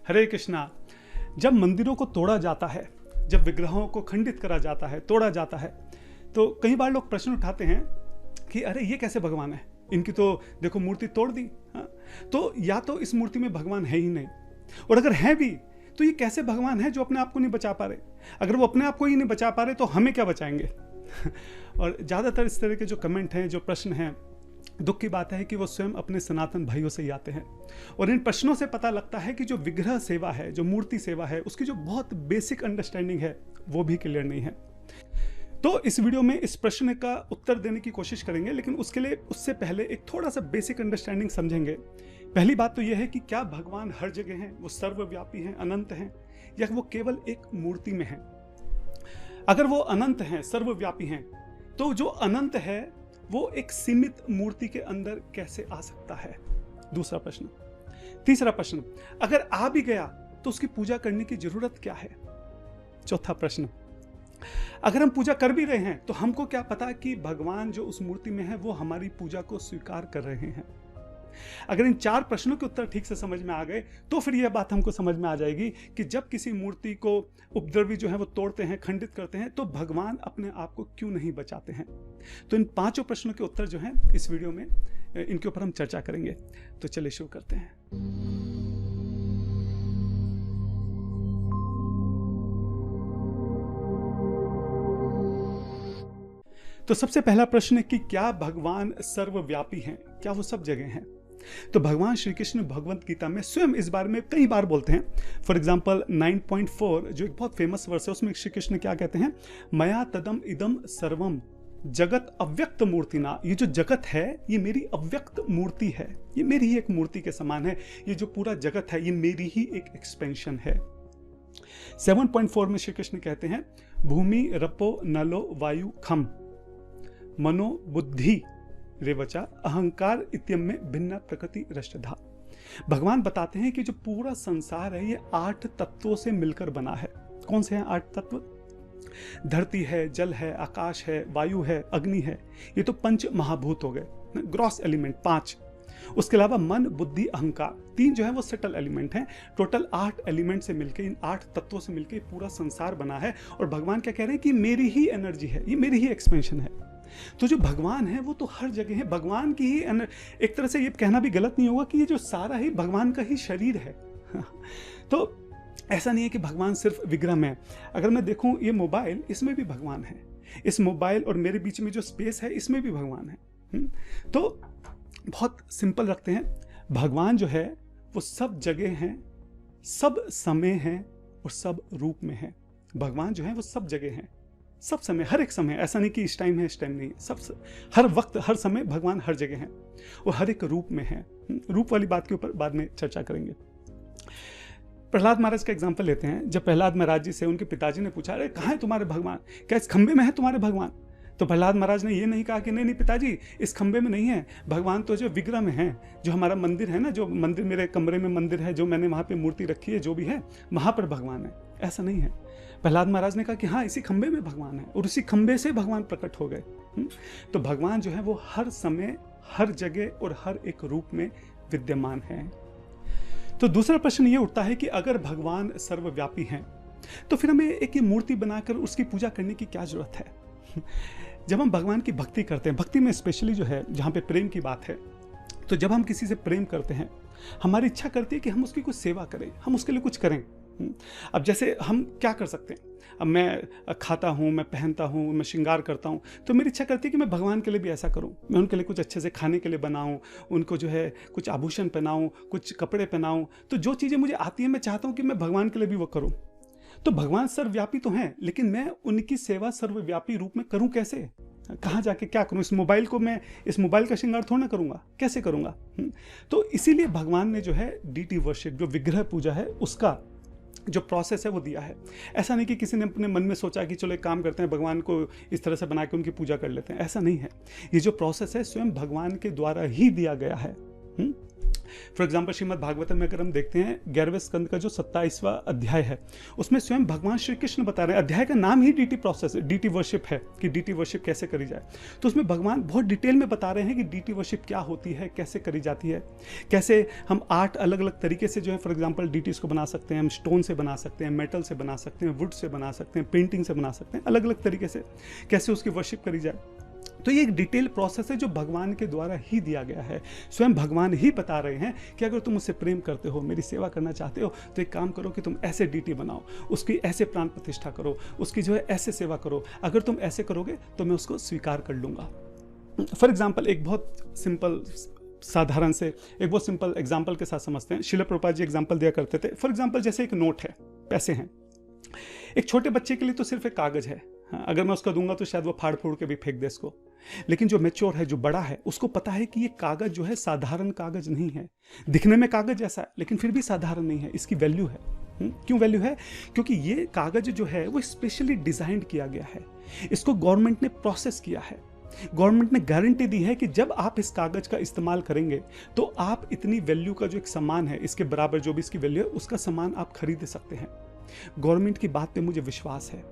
हरे कृष्णा। जब मंदिरों को तोड़ा जाता है, जब विग्रहों को खंडित करा जाता है, तोड़ा जाता है, तो कई बार लोग प्रश्न उठाते हैं कि अरे ये कैसे भगवान है, इनकी तो देखो मूर्ति तोड़ दी। हाँ? तो या तो इस मूर्ति में भगवान है ही नहीं, और अगर है भी तो ये कैसे भगवान है जो अपने आप को नहीं बचा पा रहे। अगर वो अपने आप को ही नहीं बचा पा रहे तो हमें क्या बचाएंगे। और ज़्यादातर इस तरह के जो कमेंट हैं, जो प्रश्न हैं, दुख की बात है कि वो स्वयं अपने सनातन भाइयों से ही आते हैं। और इन प्रश्नों से पता लगता है कि जो विग्रह सेवा है, जो मूर्ति सेवा है, उसकी जो बहुत बेसिक अंडरस्टैंडिंग है वो भी क्लियर नहीं है। तो इस वीडियो में इस प्रश्न का उत्तर देने की कोशिश करेंगे, लेकिन उससे पहले एक थोड़ा सा बेसिक अंडरस्टैंडिंग समझेंगे। पहली बात तो यह है कि क्या भगवान हर जगह हैं, वो सर्वव्यापी हैं, अनंत हैं, या वो केवल एक मूर्ति में हैं। अगर वो अनंत हैं, सर्वव्यापी हैं, तो जो अनंत है वो एक सीमित मूर्ति के अंदर कैसे आ सकता है, दूसरा प्रश्न। तीसरा प्रश्न, अगर आ भी गया तो उसकी पूजा करने की जरूरत क्या है, चौथा प्रश्न। अगर हम पूजा कर भी रहे हैं तो हमको क्या पता कि भगवान जो उस मूर्ति में है वो हमारी पूजा को स्वीकार कर रहे हैं। अगर इन चार प्रश्नों के उत्तर ठीक से समझ में आ गए तो फिर यह बात हमको समझ में आ जाएगी कि जब किसी मूर्ति को उपद्रवी जो है वो तोड़ते हैं, खंडित करते हैं, तो भगवान अपने आप को क्यों नहीं बचाते हैं। तो इन पांचों प्रश्नों के उत्तर जो हैं इस वीडियो में, इनके ऊपर हम चर्चा करेंगे। तो चलिए शुरू करते हैं। तो सबसे पहला प्रश्न है कि क्या भगवान सर्वव्यापी हैं, क्या वो सब जगह हैं। तो भगवान श्री कृष्ण भगवत गीता में स्वयं इस बारे में कई बार बोलते हैं। फॉर एग्जाम्पल 9.4 जो एक बहुत फेमस वर्स है, उसमें श्री कृष्ण क्या कहते हैं, मया तदम इदम सर्वम जगत अव्यक्त मूर्तिना। ये जो जगत है ये मेरी अव्यक्त मूर्ति है, ये मेरी ही एक मूर्ति के समान है। ये जो पूरा जगत है ये मेरी ही एक एक्सपेंशन है। 7.4 में श्री कृष्ण कहते हैं, भूमि रपो नलो वायु खम मनो बुद्धि रेवचा अहंकार इत्यम में भिन्न प्रकृति रष्टधा। भगवान बताते हैं कि जो पूरा संसार है ये 8 तत्वों से मिलकर बना है। कौन से हैं 8 तत्व? धरती है, जल है, आकाश है, वायु है, अग्नि है। ये तो पंच महाभूत हो गए, ग्रॉस एलिमेंट 5। उसके अलावा मन, बुद्धि, अहंकार 3 जो है वो सटल एलिमेंट हैं। टोटल 8 एलिमेंट से मिलकर, इन 8 तत्वों से मिलकर पूरा संसार बना है। और भगवान क्या कह रहे हैं कि मेरी ही एनर्जी है, ये मेरी ही एक्सपेंशन है। तो जो भगवान है वो तो हर जगह है, भगवान की ही एक तरह से ये कहना भी गलत नहीं होगा कि ये जो सारा ही भगवान का ही शरीर है। तो ऐसा नहीं है कि भगवान सिर्फ विग्रह में है। अगर मैं देखूं ये मोबाइल, इसमें भी भगवान है। इस मोबाइल और मेरे बीच में जो स्पेस है इसमें भी भगवान है। तो बहुत सिंपल रखते हैं, भगवान जो है वो सब जगह हैं, सब समय हैं और सब रूप में है। भगवान जो है वो सब जगह हैं, सब समय, हर एक समय। ऐसा नहीं कि इस टाइम है, इस टाइम नहीं, सब हर वक्त, हर समय भगवान हर जगह हैं। वो हर एक रूप में है। रूप वाली बात के ऊपर बाद में चर्चा करेंगे। प्रहलाद महाराज का एग्जाम्पल लेते हैं। जब प्रहलाद महाराज जी से उनके पिताजी ने पूछा, अरे कहाँ है तुम्हारे भगवान, क्या इस खंबे में है तुम्हारे भगवान? तो प्रहलाद महाराज ने ये नहीं कहा कि नहीं पिताजी इस खंबे में नहीं है, भगवान तो जो विग्रह में है, जो हमारा मंदिर है ना, जो मंदिर मेरे कमरे में मंदिर है, जो मैंने वहाँ पे मूर्ति रखी है, जो भी है वहाँ पर भगवान है। ऐसा नहीं है। प्रहलाद महाराज ने कहा कि हाँ इसी खंबे में भगवान है, और उसी खंबे से भगवान प्रकट हो गए। तो भगवान जो है वो हर समय, हर जगह और हर एक रूप में विद्यमान है। तो दूसरा प्रश्न ये उठता है कि अगर भगवान सर्वव्यापी हैं तो फिर हमें एक ये मूर्ति बनाकर उसकी पूजा करने की क्या जरूरत है। जब हम भगवान की भक्ति करते हैं, भक्ति में स्पेशली जो है जहाँ पे प्रेम की बात है, तो जब हम किसी से प्रेम करते हैं हमारी इच्छा करती है कि हम उसकी कुछ सेवा करें, हम उसके लिए कुछ करें। अब जैसे हम क्या कर सकते हैं, अब मैं खाता हूँ, मैं पहनता हूँ, मैं श्रृंगार करता हूँ, तो मेरी इच्छा करती है कि मैं भगवान के लिए भी ऐसा करूँ। मैं उनके लिए कुछ अच्छे से खाने के लिए बनाऊँ, उनको जो है कुछ आभूषण पहनाऊँ, कुछ कपड़े पहनाऊँ। तो जो चीज़ें मुझे आती हैं मैं चाहता हूँ कि मैं भगवान के लिए भी वो करूँ। तो भगवान सर्वव्यापी तो हैं, लेकिन मैं उनकी सेवा सर्वव्यापी रूप में करूँ कैसे, कहाँ जाके क्या करूँ? इस मोबाइल को मैं, इस मोबाइल का श्रृंगार थोड़ा ना करूँगा, कैसे करूँगा? तो इसीलिए भगवान ने जो है डीटी वर्शिप, जो विग्रह पूजा है, उसका जो प्रोसेस है वो दिया है। ऐसा नहीं कि किसी ने अपने मन में सोचा कि चलो एक काम करते हैं, भगवान को इस तरह से बना के उनकी पूजा कर लेते हैं। ऐसा नहीं है। ये जो प्रोसेस है स्वयं भगवान के द्वारा ही दिया गया है। फॉर एग्जाम्पल श्रीमद् भागवतम में अगर हम देखते हैं 11वें स्कंद का जो 27वां अध्याय है, उसमें स्वयं भगवान श्री कृष्ण बता रहे हैं, अध्याय का नाम ही डीटी प्रोसेस, डीटी वर्शिप है कि डीटी वर्शिप कैसे करी जाए। तो उसमें भगवान बहुत डिटेल में बता रहे हैं कि डीटी वर्शिप क्या होती है, कैसे करी जाती है, कैसे हम 8 अलग अलग तरीके से जो है फॉर एग्जाम्पल डीटीज को बना सकते हैं। हम स्टोन से बना सकते हैं, मेटल से बना सकते हैं, वुड से बना सकते हैं, पेंटिंग से बना सकते हैं, अलग अलग तरीके से कैसे उसकी वर्शिप करी जाए। तो ये एक डिटेल प्रोसेस है जो भगवान के द्वारा ही दिया गया है। स्वयं भगवान ही बता रहे हैं कि अगर तुम मुझसे प्रेम करते हो, मेरी सेवा करना चाहते हो, तो एक काम करो कि तुम ऐसे डीटी बनाओ, उसकी ऐसे प्राण प्रतिष्ठा करो, उसकी जो है ऐसे सेवा करो। अगर तुम ऐसे करोगे तो मैं उसको स्वीकार कर लूंगा। फॉर एग्जाम्पल एक बहुत सिंपल साधारण से एक बहुत सिंपल एग्जाम्पल के साथ समझते हैं। श्रील प्रभुपाद जी एग्जाम्पल दिया करते थे। फॉर एग्जाम्पल जैसे एक नोट है, पैसे हैं, एक छोटे बच्चे के लिए तो सिर्फ एक कागज है। हाँ, अगर मैं उसको दूंगा तो शायद वो फाड़ फूड़ के भी फेंक दे इसको। लेकिन जो मैच्योर है, जो बड़ा है, उसको पता है कि ये कागज जो है साधारण कागज नहीं है। दिखने में कागज जैसा है लेकिन फिर भी साधारण नहीं है, इसकी वैल्यू है। क्यों वैल्यू है? क्योंकि ये कागज जो है वो स्पेशली डिजाइन किया गया है, इसको गवर्नमेंट ने प्रोसेस किया है। गवर्नमेंट ने गारंटी दी है कि जब आप इस कागज का इस्तेमाल करेंगे तो आप इतनी वैल्यू का जो एक सामान है, इसके बराबर जो भी इसकी वैल्यू है, उसका सामान आप खरीद सकते हैं। गवर्नमेंट की बात पे मुझे विश्वास है,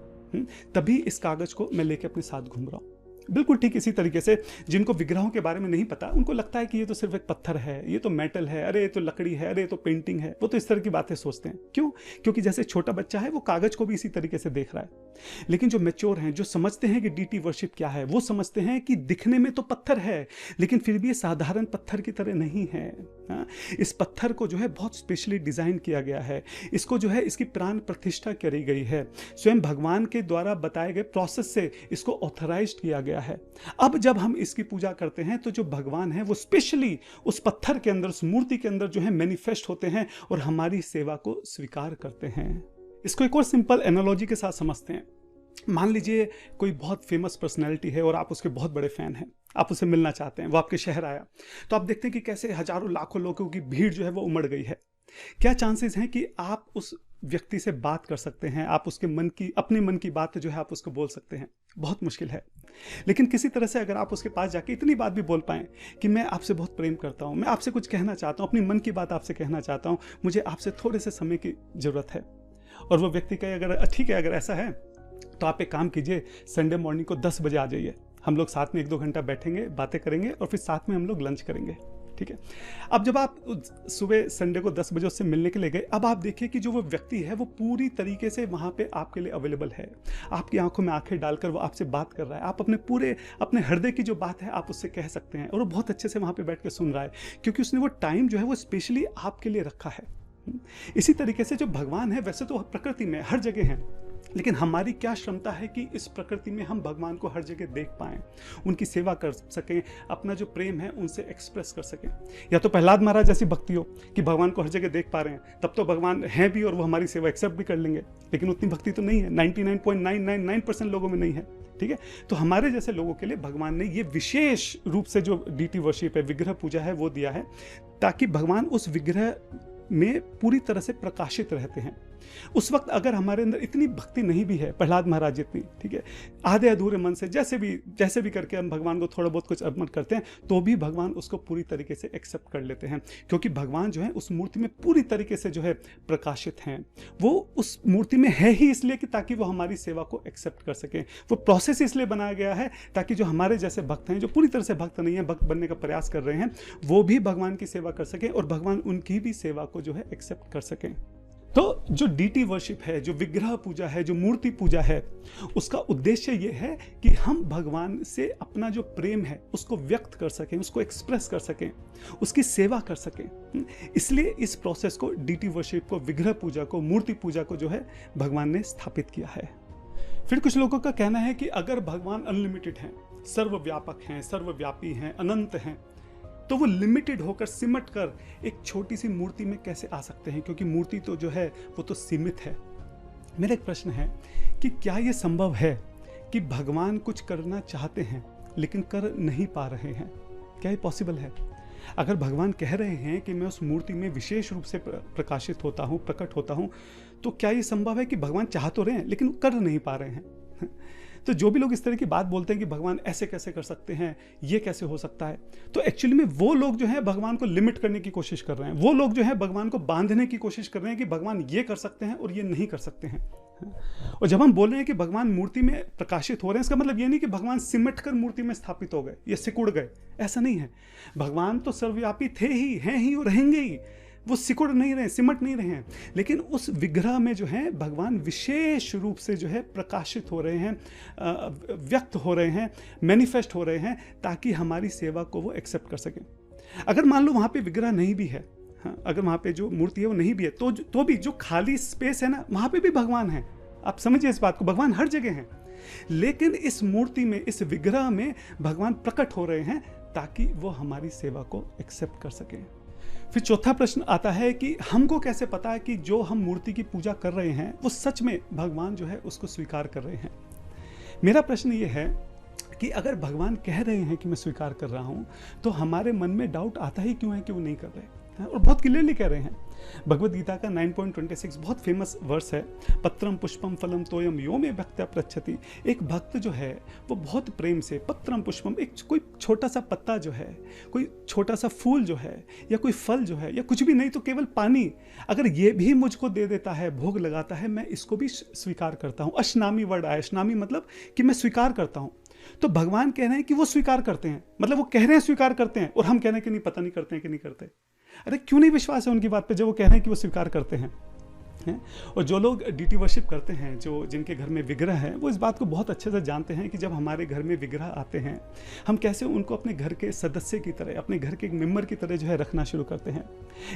तभी इस कागज को मैं लेके अपने साथ घूम रहा हूं। बिल्कुल ठीक इसी तरीके से जिनको विग्रहों के बारे में नहीं पता, उनको लगता है कि ये तो सिर्फ एक पत्थर है, ये तो मेटल है, अरे ये तो लकड़ी है, अरे ये तो पेंटिंग है। वो तो इस तरह की बातें सोचते हैं। क्यों? क्योंकि जैसे छोटा बच्चा है वो कागज को भी इसी तरीके से देख रहा है। लेकिन जो मैच्योर हैं, जो समझते हैं कि डीटी वर्शिप क्या है, वो समझते हैं कि दिखने में तो पत्थर है लेकिन फिर भी ये साधारण पत्थर की तरह नहीं है। इस पत्थर को जो है बहुत स्पेशली डिजाइन किया गया है, इसको जो है इसकी प्राण प्रतिष्ठा करी गई है, स्वयं भगवान के द्वारा बताए गए प्रोसेस से इसको ऑथराइज्ड किया गया है। अब जब हम इसकी पूजा करते हैं तो जो भगवान है वो स्पेशली उस पत्थर के अंदर, उस मूर्ति के अंदर जो है मैनिफेस्ट होते हैं और हमारी सेवा को स्वीकार करते हैं। इसको एक और सिंपल एनालॉजी के साथ समझते हैं। मान लीजिए कोई बहुत फेमस पर्सनैलिटी है और आप उसके बहुत बड़े फैन हैं, आप उसे मिलना चाहते हैं, वो आपके शहर आया, तो आप देखते हैं कि कैसे हजारों लाखों लोगों की भीड़ जो है वो उमड़ गई है। क्या चांसेस हैं कि आप उस व्यक्ति से बात कर सकते हैं, आप उसके मन की, अपने मन की बात जो है आप उसको बोल सकते हैं? बहुत मुश्किल है। लेकिन किसी तरह से अगर आप उसके पास जाके इतनी बात भी बोल पाएं कि मैं आपसे बहुत प्रेम करता हूं, मैं आपसे कुछ कहना चाहता हूं, अपनी मन की बात आपसे कहना चाहता हूं, मुझे आपसे थोड़े से समय की जरूरत है, और वो व्यक्ति कहे अगर ठीक है, अगर ऐसा है तो आप एक काम कीजिए, संडे मॉर्निंग को 10 बजे आ जाइए, हम लोग साथ में 1-2 घंटा बैठेंगे, बातें करेंगे और फिर साथ में हम लोग लंच करेंगे। ठीक है। अब जब आप सुबह संडे को 10 बजे उससे मिलने के लिए गए, अब आप देखिए कि जो वो व्यक्ति है वो पूरी तरीके से वहां पे आपके लिए अवेलेबल है, आपकी आंखों में आंखें डालकर वो आपसे बात कर रहा है, आप अपने हृदय की जो बात है आप उससे कह सकते हैं, और वो बहुत अच्छे से वहां पे बैठ के सुन रहा है, क्योंकि उसने वो टाइम जो है वो स्पेशली आपके लिए रखा है। इसी तरीके से जो भगवान है वैसे तो प्रकृति में हर जगह है, लेकिन हमारी क्या क्षमता है कि इस प्रकृति में हम भगवान को हर जगह देख पाएं, उनकी सेवा कर सकें, अपना जो प्रेम है उनसे एक्सप्रेस कर सकें। या तो प्रहलाद महाराज जैसी भक्ति हो कि भगवान को हर जगह देख पा रहे हैं, तब तो भगवान हैं भी और वो हमारी सेवा एक्सेप्ट भी कर लेंगे, लेकिन उतनी भक्ति तो नहीं है, 99.999% लोगों में नहीं है। ठीक है। तो हमारे जैसे लोगों के लिए भगवान ने ये विशेष रूप से जो डीटी वर्शिप है, विग्रह पूजा है, वो दिया है, ताकि भगवान उस विग्रह में पूरी तरह से प्रकाशित रहते हैं। उस वक्त अगर हमारे अंदर इतनी भक्ति नहीं भी है, प्रहलाद महाराज जितनी, ठीक है, आधे अधूरे मन से जैसे भी करके हम भगवान को थोड़ा बहुत कुछ अर्पण करते हैं, तो भी भगवान उसको पूरी तरीके से एक्सेप्ट कर लेते हैं, क्योंकि भगवान जो है उस मूर्ति में पूरी तरीके से जो है प्रकाशित हैं। वो उस मूर्ति में है ही इसलिए कि ताकि वो हमारी सेवा को एक्सेप्ट कर सकें। वो प्रोसेस इसलिए बनाया गया है ताकि जो हमारे जैसे भक्त हैं, जो पूरी तरह से भक्त नहीं है, भक्त बनने का प्रयास कर रहे हैं, वो भी भगवान की सेवा कर सकें और भगवान उनकी भी सेवा को जो है एक्सेप्ट कर सकें। तो जो डीटी वर्शिप है, जो विग्रह पूजा है, जो मूर्ति पूजा है, उसका उद्देश्य ये है कि हम भगवान से अपना जो प्रेम है उसको व्यक्त कर सकें, उसको एक्सप्रेस कर सकें, उसकी सेवा कर सकें। इसलिए इस प्रोसेस को, डीटी वर्शिप को, विग्रह पूजा को, मूर्ति पूजा को जो है भगवान ने स्थापित किया है। फिर कुछ लोगों का कहना है कि अगर भगवान अनलिमिटेड हैं, सर्वव्यापक हैं, सर्वव्यापी हैं, अनंत हैं, तो वो लिमिटेड होकर, सिमट कर एक छोटी सी मूर्ति में कैसे आ सकते हैं, क्योंकि मूर्ति तो जो है वो तो सीमित है। मेरा एक प्रश्न है कि क्या ये संभव है कि भगवान कुछ करना चाहते हैं लेकिन कर नहीं पा रहे हैं? क्या ये पॉसिबल है? अगर भगवान कह रहे हैं कि मैं उस मूर्ति में विशेष रूप से प्रकाशित होता हूँ, प्रकट होता हूँ, तो क्या ये संभव है कि भगवान चाह तो रहे हैं लेकिन कर नहीं पा रहे हैं? तो जो भी लोग इस तरह की बात बोलते हैं कि भगवान ऐसे कैसे कर सकते हैं, ये कैसे हो सकता है, तो एक्चुअली में वो लोग जो है भगवान को लिमिट करने की कोशिश कर रहे हैं। वो लोग जो है भगवान को बांधने की कोशिश कर रहे हैं कि भगवान ये कर सकते हैं और ये नहीं कर सकते हैं। और जब हम बोल रहे हैं कि भगवान मूर्ति में प्रकाशित हो रहे हैं, इसका मतलब ये नहीं कि भगवान सिमट कर मूर्ति में स्थापित हो गए या सिकुड़ गए, ऐसा नहीं है। भगवान तो सर्वव्यापी थे ही, हैं ही और रहेंगे ही। वो सिकुड़ नहीं रहे, सिमट नहीं रहे हैं, लेकिन उस विग्रह में जो है भगवान विशेष रूप से जो है प्रकाशित हो रहे हैं, व्यक्त हो रहे हैं, मैनिफेस्ट हो रहे हैं, ताकि हमारी सेवा को वो एक्सेप्ट कर सकें। अगर मान लो वहाँ पे विग्रह नहीं भी है, हाँ, अगर वहाँ पे जो मूर्ति है वो नहीं भी है, तो भी जो खाली स्पेस है ना, वहाँ पे भी भगवान है। आप समझिए इस बात को, भगवान हर जगह है, लेकिन इस मूर्ति में, इस विग्रह में भगवान प्रकट हो रहे हैं ताकि वो हमारी सेवा को एक्सेप्ट कर सकें। फिर चौथा प्रश्न आता है कि हमको कैसे पता है कि जो हम मूर्ति की पूजा कर रहे हैं वो सच में भगवान जो है उसको स्वीकार कर रहे हैं। मेरा प्रश्न ये है कि अगर भगवान कह रहे हैं कि मैं स्वीकार कर रहा हूं, तो हमारे मन में डाउट आता ही क्यों है कि वो नहीं कर रहे, और बहुत क्लियरली कह रहे हैं। भगवद गीता का 9.26 बहुत फेमस वर्स है, पत्रम पुष्पम फलम तोयम यो में भक्त्या पृच्छति। एक भक्त जो है वो बहुत प्रेम से पत्रम पुष्पम, एक कोई छोटा सा पत्ता जो है, कोई छोटा सा फूल जो है, या कोई फल जो है, या कुछ भी नहीं तो केवल पानी, अगर ये भी मुझको दे देता है, भोग लगाता है, मैं इसको भी स्वीकार करता हूँ। अशनामी वर्ड आया, अशनामी मतलब कि मैं स्वीकार करता हूँ। तो भगवान कह रहे हैं कि वो स्वीकार करते हैं, मतलब वो कह रहे हैं स्वीकार करते हैं, और हम कह रहे हैं कि नहीं, पता नहीं करते हैं कि नहीं करते। अरे क्यों नहीं विश्वास है उनकी बात पे जब वो कह रहे हैं कि वो स्वीकार करते हैं? और जो लोग डीटी वर्शिप करते हैं, जो जिनके घर में विग्रह है, वो इस बात को बहुत अच्छे से जानते हैं कि जब हमारे घर में विग्रह आते हैं, हम कैसे उनको अपने घर के सदस्य की तरह, अपने घर के एक मेंबर की तरह जो है रखना शुरू करते हैं।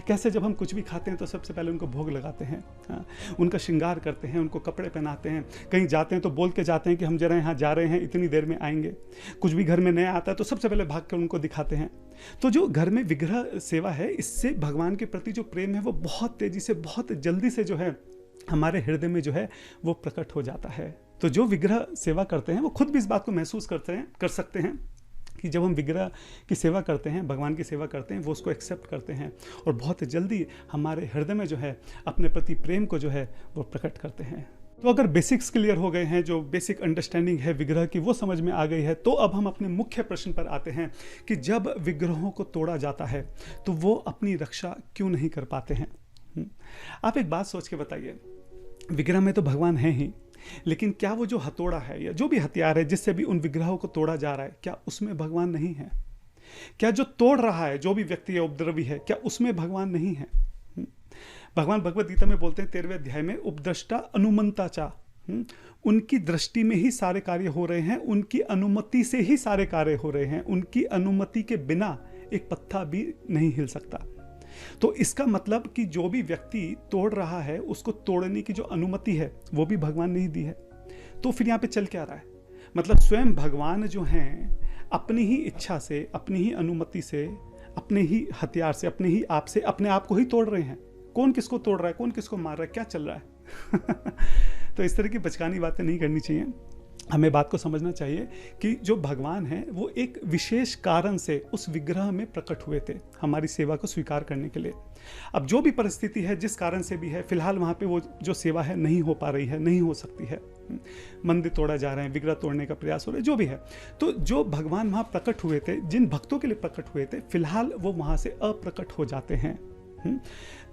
कैसे जब हम कुछ भी खाते हैं तो सबसे पहले उनको भोग लगाते हैं, उनका श्रृंगार करते हैं, उनको कपड़े पहनाते हैं, कहीं जाते हैं तो बोल के जाते हैं कि हम जरा यहाँ जा रहे हैं, इतनी देर में आएंगे। कुछ भी घर में नया आता है तो सबसे पहले भाग कर उनको दिखाते हैं। तो जो घर में विग्रह सेवा है, इससे भगवान के प्रति जो प्रेम है वो बहुत तेजी से, बहुत जल्दी से जो है हमारे हृदय में जो है वो प्रकट हो जाता है। तो जो विग्रह सेवा करते हैं वो खुद भी इस बात को महसूस कर सकते हैं कि जब हम विग्रह की सेवा करते हैं, भगवान की सेवा करते हैं, वो उसको एक्सेप्ट करते हैं और बहुत जल्दी हमारे हृदय में जो है अपने प्रति प्रेम को जो है वो प्रकट करते हैं। तो अगर बेसिक्स क्लियर हो गए हैं, जो बेसिक अंडरस्टैंडिंग है विग्रह की वो समझ में आ गई है, तो अब हम अपने मुख्य प्रश्न पर आते हैं कि जब विग्रहों को तोड़ा जाता है तो वो अपनी रक्षा क्यों नहीं कर पाते हैं। आप एक बात सोच के बताइए, विग्रह में तो भगवान है ही, लेकिन क्या वो जो हथौड़ा है या जो भी हथियार है जिससे भी उन विग्रहों को तोड़ा जा रहा है, क्या उसमें भगवान नहीं है? क्या जो तोड़ रहा है, जो भी व्यक्ति है, उपद्रवी है, क्या उसमें भगवान नहीं है? भगवान भगवद गीता में बोलते हैं 13वें अध्याय में, उपद्रष्टा अनुमंता चा, उनकी दृष्टि में ही सारे कार्य हो रहे हैं, उनकी अनुमति से ही सारे कार्य हो रहे हैं, उनकी अनुमति के बिना एक पत्ता भी नहीं हिल सकता। तो इसका मतलब कि जो भी व्यक्ति तोड़ रहा है उसको तोड़ने की जो अनुमति है वो भी भगवान ने ही दी है। तो फिर यहाँ पे चल क्या रहा है? मतलब स्वयं भगवान जो हैं अपनी ही इच्छा से, अपनी ही अनुमति से, अपने ही हथियार से, अपने ही आप से अपने आप को ही तोड़ रहे हैं। कौन किसको तोड़ रहा है, कौन किसको मार रहा है, क्या चल रहा है? तो इस तरह की बचकानी बातें नहीं करनी चाहिए। हमें बात को समझना चाहिए कि जो भगवान है वो एक विशेष कारण से उस विग्रह में प्रकट हुए थे हमारी सेवा को स्वीकार करने के लिए। अब जो भी परिस्थिति है, जिस कारण से भी है, फिलहाल वहाँ पे वो जो सेवा है नहीं हो पा रही है, नहीं हो सकती है, मंदिर तोड़ा जा रहे हैं, विग्रह तोड़ने का प्रयास हो रहा है, जो भी है, तो जो भगवान वहाँ प्रकट हुए थे, जिन भक्तों के लिए प्रकट हुए थे, फिलहाल वो वहाँ से अप्रकट हो जाते हैं।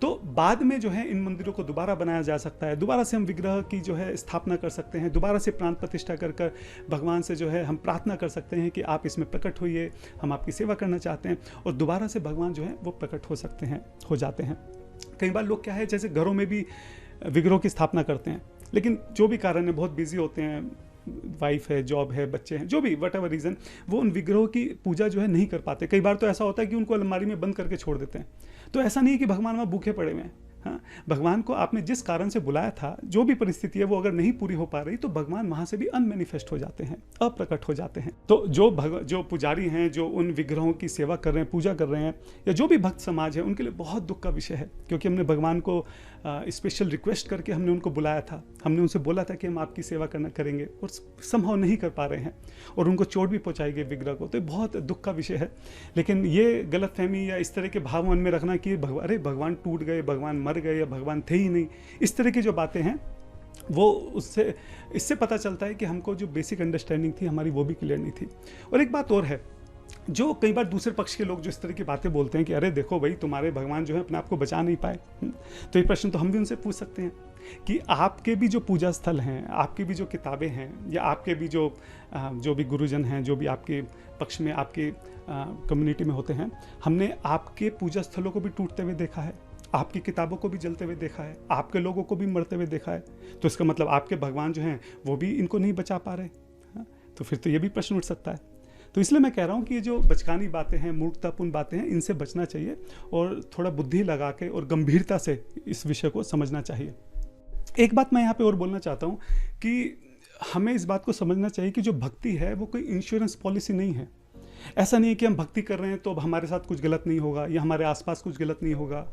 तो बाद में जो है इन मंदिरों को दोबारा बनाया जा सकता है, दोबारा से हम विग्रह की जो है स्थापना कर सकते हैं, दोबारा से प्राण प्रतिष्ठा कर कर भगवान से जो है हम प्रार्थना कर सकते हैं कि आप इसमें प्रकट होइए, हम आपकी सेवा करना चाहते हैं, और दोबारा से भगवान जो है वो प्रकट हो सकते हैं, हो जाते हैं। कई बार लोग क्या है, जैसे घरों में भी विग्रहों की स्थापना करते हैं, लेकिन जो भी कारण है, बहुत बिजी होते हैं, वाइफ है, जॉब है, बच्चे हैं, जो भी वट एवर रीज़न, वो उन विग्रहों की पूजा जो है नहीं कर पाते। कई बार तो ऐसा होता है कि उनको अलमारी में बंद करके छोड़ देते हैं। तो ऐसा नहीं है कि भगवान वहाँ भूखे पड़े हुए हैं। हाँ, भगवान को आपने जिस कारण से बुलाया था, जो भी परिस्थिति है वो अगर नहीं पूरी हो पा रही, तो भगवान वहाँ से भी अनमैनिफेस्ट हो जाते हैं, अप्रकट हो जाते हैं। तो जो पुजारी हैं, जो उन विग्रहों की सेवा कर रहे हैं, पूजा कर रहे हैं, या जो भी भक्त समाज है, उनके लिए बहुत दुख का विषय है, क्योंकि हमने भगवान को स्पेशल रिक्वेस्ट करके हमने उनको बुलाया था, हमने उनसे बोला था कि हम आपकी सेवा करेंगे, और संभव नहीं कर पा रहे हैं, और उनको चोट भी पहुँचाएंगे विग्रह को। तो बहुत दुख का विषय है। लेकिन ये गलतफहमी या इस तरह के भाव मन में रखना कि अरे भगवान टूट गए, भगवान मर गए, या भगवान थे ही नहीं, इस तरह की जो बातें हैं, वो उससे इससे पता चलता है कि हमको जो बेसिक अंडरस्टैंडिंग थी हमारी वो भी क्लियर नहीं थी। और एक बात और है, जो कई बार दूसरे पक्ष के लोग जो इस तरह की बातें बोलते हैं कि अरे देखो भाई तुम्हारे भगवान जो है अपने आप को बचा नहीं पाए, तो ये प्रश्न तो हम भी उनसे पूछ सकते हैं कि आपके भी जो पूजा स्थल हैं, आपकी भी जो किताबें हैं, या आपके भी जो भी गुरुजन हैं, जो भी आपके पक्ष में आपके कम्युनिटी में होते हैं, हमने आपके पूजा स्थलों को भी टूटते हुए देखा है, आपकी किताबों को भी जलते हुए देखा है, आपके लोगों को भी मरते हुए देखा है। तो इसका मतलब आपके भगवान जो हैं वो भी इनको नहीं बचा पा रहे। तो फिर तो ये भी प्रश्न उठ सकता है। तो इसलिए मैं कह रहा हूँ कि ये जो बचकानी बातें हैं, मूर्खतापूर्ण बातें हैं, इनसे बचना चाहिए और थोड़ा बुद्धि लगा के और गंभीरता से इस विषय को समझना चाहिए। एक बात मैं यहाँ पे और बोलना चाहता हूँ कि हमें इस बात को समझना चाहिए कि जो भक्ति है वो कोई इंश्योरेंस पॉलिसी नहीं है। ऐसा नहीं है कि हम भक्ति कर रहे हैं तो अब हमारे साथ कुछ गलत नहीं होगा, या हमारे आसपास कुछ गलत नहीं होगा,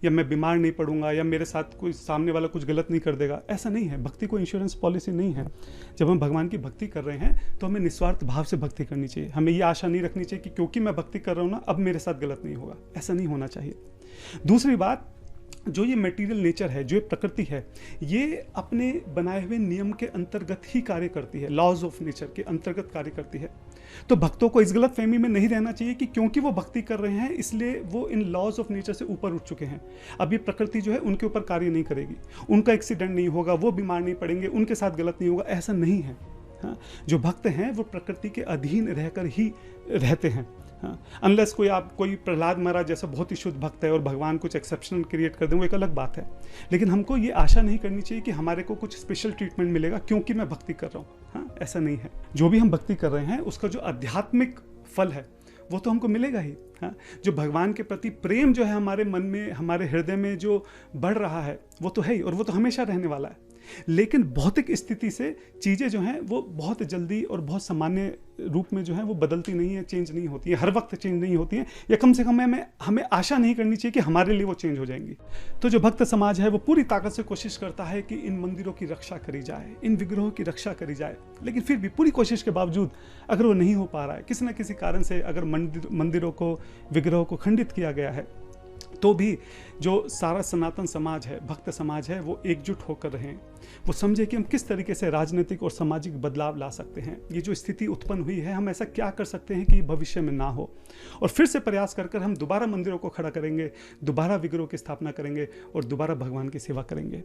या मैं बीमार नहीं पड़ूंगा, या मेरे साथ कोई सामने वाला कुछ गलत नहीं कर देगा। ऐसा नहीं है, भक्ति कोई इंश्योरेंस पॉलिसी नहीं है। जब हम भगवान की भक्ति कर रहे हैं तो हमें निस्वार्थ भाव से भक्ति करनी चाहिए। हमें ये आशा नहीं रखनी चाहिए कि क्योंकि मैं भक्ति कर रहा हूँ ना अब मेरे साथ गलत नहीं होगा। ऐसा नहीं होना चाहिए। दूसरी बात, जो ये मटेरियल नेचर है, जो ये प्रकृति है, ये अपने बनाए हुए नियम के अंतर्गत ही कार्य करती है, लॉज ऑफ नेचर के अंतर्गत कार्य करती है। तो भक्तों को इस गलत फहमी में नहीं रहना चाहिए कि क्योंकि वो भक्ति कर रहे हैं इसलिए वो इन लॉज ऑफ नेचर से ऊपर उठ चुके हैं। अब ये प्रकृति जो है उनके ऊपर कार्य नहीं करेगी, उनका एक्सीडेंट नहीं होगा, वो बीमार नहीं पड़ेंगे, उनके साथ गलत नहीं होगा, ऐसा नहीं है। हाँ, जो भक्त हैं वो प्रकृति के अधीन रहकर ही रहते हैं। अनलेस कोई प्रहलाद महाराज जैसा बहुत ही शुद्ध भक्त है और भगवान कुछ एक्सेप्शनल क्रिएट कर दें, वो एक अलग बात है। लेकिन हमको ये आशा नहीं करनी चाहिए कि हमारे को कुछ स्पेशल ट्रीटमेंट मिलेगा क्योंकि मैं भक्ति कर रहा हूँ। हाँ, ऐसा नहीं है। जो भी हम भक्ति कर रहे हैं उसका जो आध्यात्मिक फल है वो तो हमको मिलेगा ही। हाँ, जो भगवान के प्रति प्रेम जो है हमारे मन में, हमारे हृदय में जो बढ़ रहा है वो तो है ही, और वो तो हमेशा रहने वाला है। लेकिन भौतिक स्थिति से चीज़ें जो हैं वो बहुत जल्दी और बहुत सामान्य रूप में जो है वो बदलती नहीं है, चेंज नहीं होती है, हर वक्त चेंज नहीं होती है, या कम से कम हमें आशा नहीं करनी चाहिए कि हमारे लिए वो चेंज हो जाएंगी। तो जो भक्त समाज है वो पूरी ताकत से कोशिश करता है कि इन मंदिरों की रक्षा करी जाए, इन विग्रहों की रक्षा करी जाए। लेकिन फिर भी पूरी कोशिश के बावजूद अगर वो नहीं हो पा रहा है, किसी न किसी कारण से अगर मंदिरों को, विग्रहों को खंडित किया गया है, तो भी जो सारा सनातन समाज है, भक्त समाज है, वो एकजुट होकर रहें। वो समझे कि हम किस तरीके से राजनीतिक और सामाजिक बदलाव ला सकते हैं। ये जो स्थिति उत्पन्न हुई है, हम ऐसा क्या कर सकते हैं कि भविष्य में ना हो, और फिर से प्रयास कर हम दोबारा मंदिरों को खड़ा करेंगे, दोबारा विग्रहों की स्थापना करेंगे और दोबारा भगवान की सेवा करेंगे।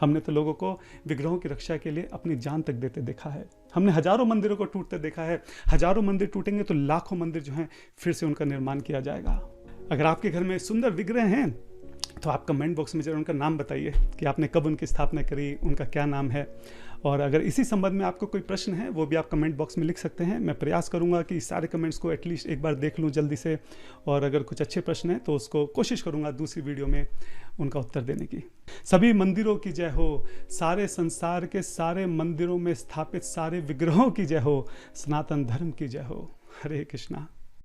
हमने तो लोगों को विग्रहों की रक्षा के लिए अपनी जान तक देते देखा है। हमने हजारों मंदिरों को टूटते देखा है। हजारों मंदिर टूटेंगे तो लाखों मंदिर जो हैं फिर से उनका निर्माण किया जाएगा। अगर आपके घर में सुंदर विग्रह हैं तो आप कमेंट बॉक्स में जरूर उनका नाम बताइए कि आपने कब उनकी स्थापना करी, उनका क्या नाम है। और अगर इसी संबंध में आपको कोई प्रश्न है वो भी आप कमेंट बॉक्स में लिख सकते हैं। मैं प्रयास करूंगा कि सारे कमेंट्स को एटलीस्ट एक बार देख लूं जल्दी से, और अगर कुछ अच्छे प्रश्न हैं तो उसको कोशिश करूंगा दूसरी वीडियो में उनका उत्तर देने की। सभी मंदिरों की जय हो, सारे संसार के सारे मंदिरों में स्थापित सारे विग्रहों की जय हो, सनातन धर्म की जय हो। हरे कृष्णा।